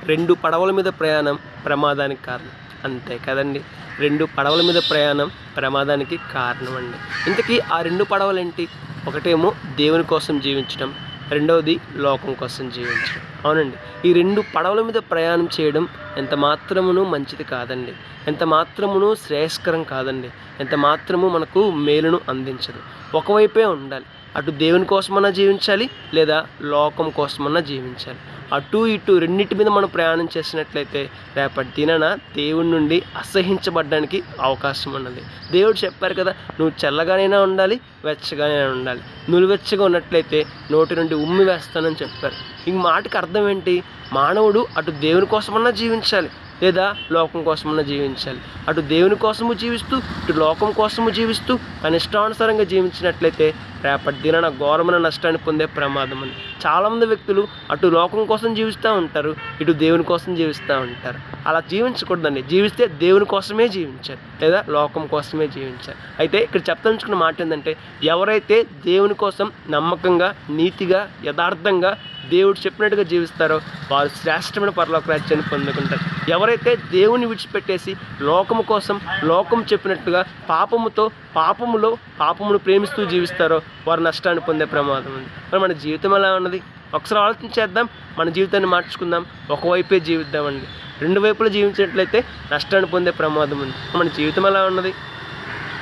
2 పడవల మీద ప్రయాణం ప్రమాదానికి కారణం. అంతే కదండి, 2 పడవల మీద ప్రయాణం ప్రమాదానికి కారణం అండి. ఇంతకీ ఆ 2 పడవలేంటి? ఒకటేమో దేవుని కోసం జీవించడం, రెండవది లోకం కోసం జీవించడం. అవునండి, ఈ 2 పడవల మీద ప్రయాణం చేయడం ఎంత మాత్రమును మంచిది కాదండి, ఎంత మాత్రమును శ్రేయస్కరం కాదండి, ఎంత మాత్రము మనకు మేలును అందించదు. ఒకవైపే ఉండాలి. అటు దేవుని కోసమన్నా జీవించాలి, లేదా లోకం కోసమన్నా జీవించాలి. అటు ఇటు రెండింటి మీద మనం ప్రయాణం చేసినట్లయితే రేపటి దినాన దేవుడి నుండి అసహించబడడానికి అవకాశం ఉన్నది. దేవుడు చెప్పారు కదా, నువ్వు చల్లగానైనా ఉండాలి, వెచ్చగానైనా ఉండాలి. నులివెచ్చగా ఉన్నట్లయితే నోటి నుండి ఉమ్మి వేస్తానని చెప్పారు. ఈ మాటకి అర్థం ఏంటి? మానవుడు అటు దేవుని కోసమన్నా జీవించాలి, లేదా లోకం కోసమన్నా జీవించాలి. అటు దేవుని కోసము జీవిస్తూ, ఇటు లోకం కోసము జీవిస్తూ తన ఇష్టానుసారంగా జీవించినట్లయితే రేపటి దినాన ఘోరమైన నష్టాన్ని పొందే ప్రమాదం ఉంది. చాలామంది వ్యక్తులు అటు లోకం కోసం జీవిస్తూ ఉంటారు, ఇటు దేవుని కోసం జీవిస్తూ ఉంటారు. అలా జీవించకూడదండి. జీవిస్తే దేవుని కోసమే జీవించాలి, లేదా లోకం కోసమే జీవించాలి. అయితే ఇక్కడ చెప్తానుకున్న మాట ఏంటంటే, ఎవరైతే దేవుని కోసం నమ్మకంగా, నీతిగా, యథార్థంగా దేవుడు చెప్పినట్టుగా జీవిస్తారో వారు శ్రేష్టమైన పరలోక రాజ్యాన్ని పొందుకుంటారు. ఎవరైతే దేవుని విడిచిపెట్టేసి లోకము కోసం, లోకం చెప్పినట్టుగా పాపమును ప్రేమిస్తూ జీవిస్తారో వారు నష్టాన్ని పొందే ప్రమాదం ఉంది. మరి మన జీవితం ఎలా ఉన్నది? ఒకసారి ఆలోచించేద్దాం, మన జీవితాన్ని మార్చుకుందాం, ఒకవైపే జీవిద్దామండి. 2 వైపులా జీవించినట్లయితే నష్టాన్ని పొందే ప్రమాదం ఉంది. మన జీవితం ఎలా ఉన్నది?